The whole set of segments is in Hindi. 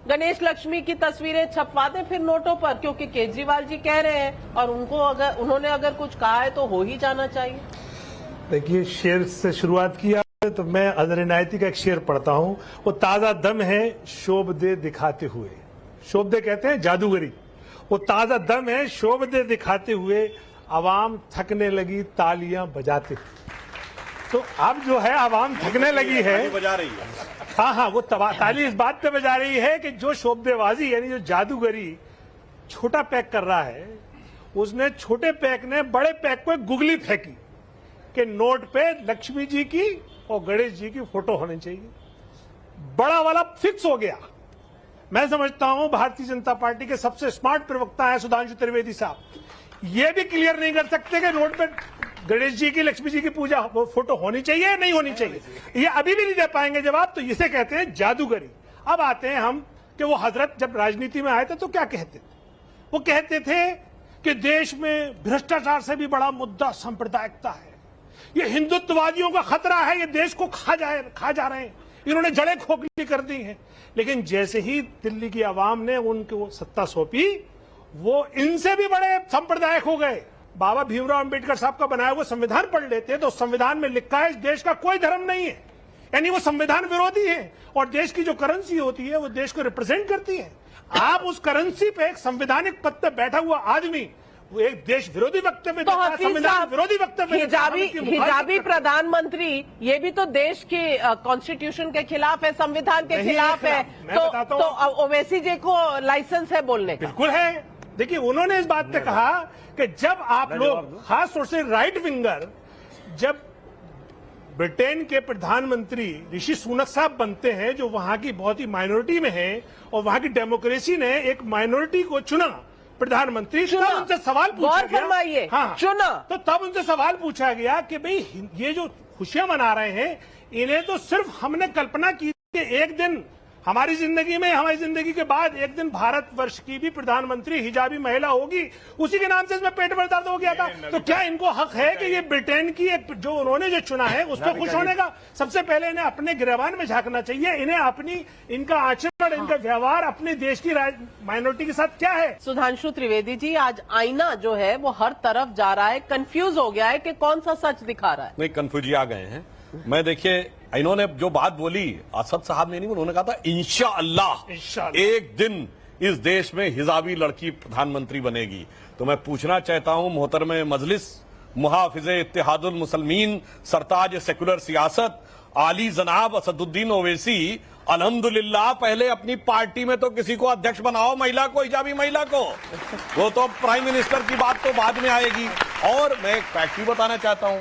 गणेश लक्ष्मी की तस्वीरें छपवा दें फिर नोटों पर, क्योंकि केजरीवाल जी कह रहे हैं और उन्होंने अगर कुछ कहा है तो हो ही जाना चाहिए। देखिए, शेर से शुरुआत किया तो मैं अजर इनायती का एक शेर पढ़ता हूं। वो ताजा दम है शोभ दे दिखाते हुए, शोभ दे कहते हैं जादूगरी। वो ताजा दम है शोभ दे दिखाते हुए, आवाम थकने लगी तालियां बजाते हुए। तो अब जो है आवाम थकने लगी है, बजा रही है। हाँ, वो ताली इस बात पे बजा रही है कि जो शोभदेबाजी यानी जो जादूगरी छोटा पैक कर रहा है, उसने छोटे पैक ने बड़े पैक को गुगली फेंकी कि नोट पे लक्ष्मी जी की और गणेश जी की फोटो होनी चाहिए। बड़ा वाला फिक्स हो गया। मैं समझता हूं भारतीय जनता पार्टी के सबसे स्मार्ट प्रवक्ता है सुधांशु त्रिवेदी साहब, ये भी क्लियर नहीं कर सकते कि नोट पे गणेश जी की लक्ष्मी जी की पूजा फोटो होनी चाहिए या नहीं होनी चाहिए। ये अभी भी नहीं दे पाएंगे जवाब। तो इसे कहते हैं जादूगरी। अब आते हैं हम कि वो हजरत जब राजनीति में आए थे तो क्या कहते थे। वो कहते थे कि देश में भ्रष्टाचार से भी बड़ा मुद्दा सांप्रदायिकता है, ये हिंदुत्ववादियों का खतरा है, ये देश को खा जा रहे हैं, इन्होंने जड़ें खोखली कर दी हैं। लेकिन जैसे ही दिल्ली की आवाम ने उनको सत्ता सौंपी, वो इनसे भी बड़े सांप्रदायिक हो गए। बाबा भीमराव अंबेडकर साहब का बनाया हुआ संविधान पढ़ लेते तो संविधान में लिखा है इस देश का कोई धर्म नहीं है, यानी वो संविधान विरोधी है। और देश की जो करेंसी होती है वो देश को रिप्रेजेंट करती है। आप उस करेंसी पे एक संवैधानिक पद पे बैठा हुआ आदमी वो एक देश विरोधी वक्तव्य देता है, संविधान विरोधी वक्तव्य, हिजाबी प्रधानमंत्री, ये भी तो देश के कॉन्स्टिट्यूशन के खिलाफ है, संविधान के खिलाफ है। तो ओवैसी जी को लाइसेंस है बोलने का? बिल्कुल है। देखिए, उन्होंने इस बात पे कहा कि जब आप लोग खास तौर से राइट विंगर, जब ब्रिटेन के प्रधानमंत्री ऋषि सुनक साहब बनते हैं जो वहां की बहुत ही माइनॉरिटी में है और वहां की डेमोक्रेसी ने एक माइनॉरिटी को चुना प्रधानमंत्री, तब उनसे सवाल पूछा गया। हाँ, चुना तो तब उनसे सवाल पूछा गया कि भाई ये जो खुशियां मना रहे हैं, इन्हें तो सिर्फ हमने कल्पना की कि एक दिन हमारी जिंदगी के बाद एक दिन भारतवर्ष की भी प्रधानमंत्री हिजाबी महिला होगी, उसी के नाम से इसमें पेट में दर्द हो गया था। तो क्या इनको हक है कि ये ब्रिटेन की एक जो उन्होंने जो चुना है उस पर खुश होने का? सबसे पहले इन्हें अपने गिरबान में झांकना चाहिए। इन्हें इनका आचरण, इनका व्यवहार अपने देश की माइनॉरिटी के साथ क्या है। सुधांशु त्रिवेदी जी, आज आईना जो है वो हर तरफ जा रहा है, कंफ्यूज हो गया है कि कौन सा सच दिखा रहा है। नहीं, कंफ्यूज आ गए हैं। मैं देखिए, इन्होंने जो बात बोली, असद साहब ने नहीं, उन्होंने कहा था इंशाअल्लाह एक दिन इस देश में हिजाबी लड़की प्रधानमंत्री बनेगी। तो मैं पूछना चाहता हूं मोहतरम मजलिस, मुहाफिज़े इत्तेहादुल मुसलमीन, सरताज सेकुलर सियासत, आली जनाब असदुद्दीन ओवैसी, अल्हम्दुलिल्लाह पहले अपनी पार्टी में तो किसी को अध्यक्ष बनाओ, महिला को, हिजाबी महिला को। वो तो प्राइम मिनिस्टर की बात तो बाद में आएगी। और मैं एक फैक्ट भी बताना चाहता हूं,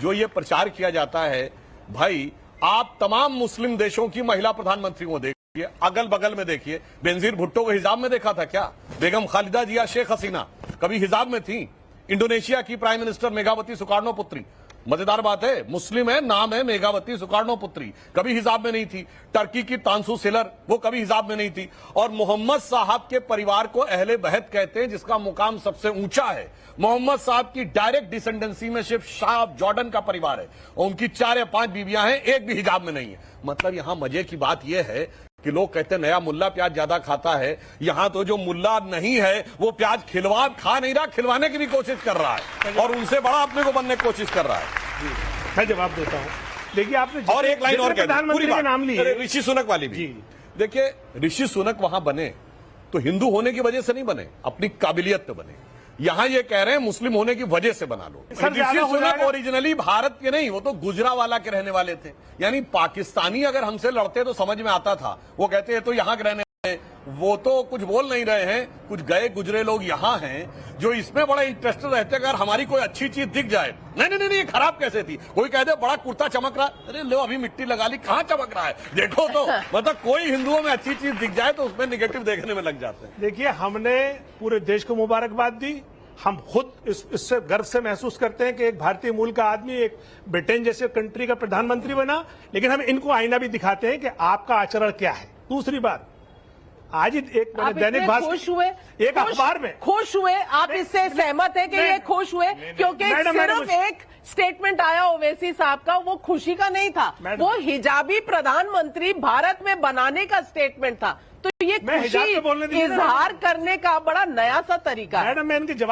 जो ये प्रचार किया जाता है, भाई आप तमाम मुस्लिम देशों की महिला प्रधानमंत्री को देखिए, अगल बगल में देखिए। बेनजीर भुट्टो को हिजाब में देखा था क्या? बेगम खालिदा जिया शेख हसीना कभी हिजाब में थी? इंडोनेशिया की प्राइम मिनिस्टर मेघावती सुकार्नो पुत्री, मजेदार बात है, मुस्लिम है, नाम है मेघावती सुकार्नो पुत्री, कभी हिजाब में नहीं थी। टर्की की तांसू सेलर, वो कभी हिजाब में नहीं थी। और मोहम्मद साहब के परिवार को अहले बहत कहते हैं, जिसका मुकाम सबसे ऊंचा है। मोहम्मद साहब की डायरेक्ट डिसेंडेंसी में सिर्फ शाह जॉर्डन का परिवार है और उनकी 4 या 5 बीवियां हैं, एक भी हिजाब में नहीं है। मतलब यहां मजे की बात यह है कि लोग कहते हैं नया मुल्ला प्याज ज्यादा खाता है। यहां तो जो मुल्ला नहीं है वो प्याज खा नहीं रहा, खिलवाने की भी कोशिश कर रहा है और उनसे बड़ा अपने को बनने की कोशिश कर रहा है। मैं जवाब देता हूं। देखिए, आपने और एक लाइन और प्रधानमंत्री का नाम लिया, ऋषि सुनक वाली भी। देखिए, ऋषि सुनक वहां बने तो हिंदू होने की वजह से नहीं बने, अपनी काबिलियत पे बने। यहां ये कह रहे हैं मुस्लिम होने की वजह से बना लो। ऋषि सुनक ओरिजिनली भारत के नहीं, वो तो गुजरावाला के रहने वाले थे। यानी पाकिस्तानी अगर हमसे लड़ते तो समझ में आता था, वो कहते हैं तो यहां के रहने वाले, वो तो कुछ बोल नहीं रहे हैं। कुछ गए गुजरे लोग यहां हैं जो इसमें बड़ा इंटरेस्टेड रहते हैं। अगर हमारी कोई अच्छी चीज दिख जाए, नहीं ये खराब कैसे थी, कोई कह दे बड़ा कुर्ता चमक रहा, अरे लो अभी मिट्टी लगा ली, कहां चमक रहा है देखो तो। मतलब कोई हिंदुओं में अच्छी चीज दिख जाए तो उसमें निगेटिव देखने में लग जाते हैं। देखिए, हमने पूरे देश को मुबारकबाद दी। हम खुद इससे गर्व से महसूस करते हैं कि एक भारतीय मूल का आदमी एक ब्रिटेन जैसे कंट्री का प्रधानमंत्री बना। लेकिन हम इनको आईना भी दिखाते हैं कि आपका आचरण क्या है। दूसरी बात, आज एक दैनिक भास्कर एक अखबार में खुश हुए, आप इससे सहमत हैं कि ये खुश हुए? क्योंकि सिर्फ एक स्टेटमेंट आया ओवैसी साहब का, वो खुशी का नहीं था, वो हिजाबी प्रधानमंत्री भारत में बनाने का स्टेटमेंट था। तो ये मैं हिजाब पे बोलने खुशी दीजिए ना। इजहार करने का बड़ा नया सा तरीका है। मैडम मैं इनके जवाब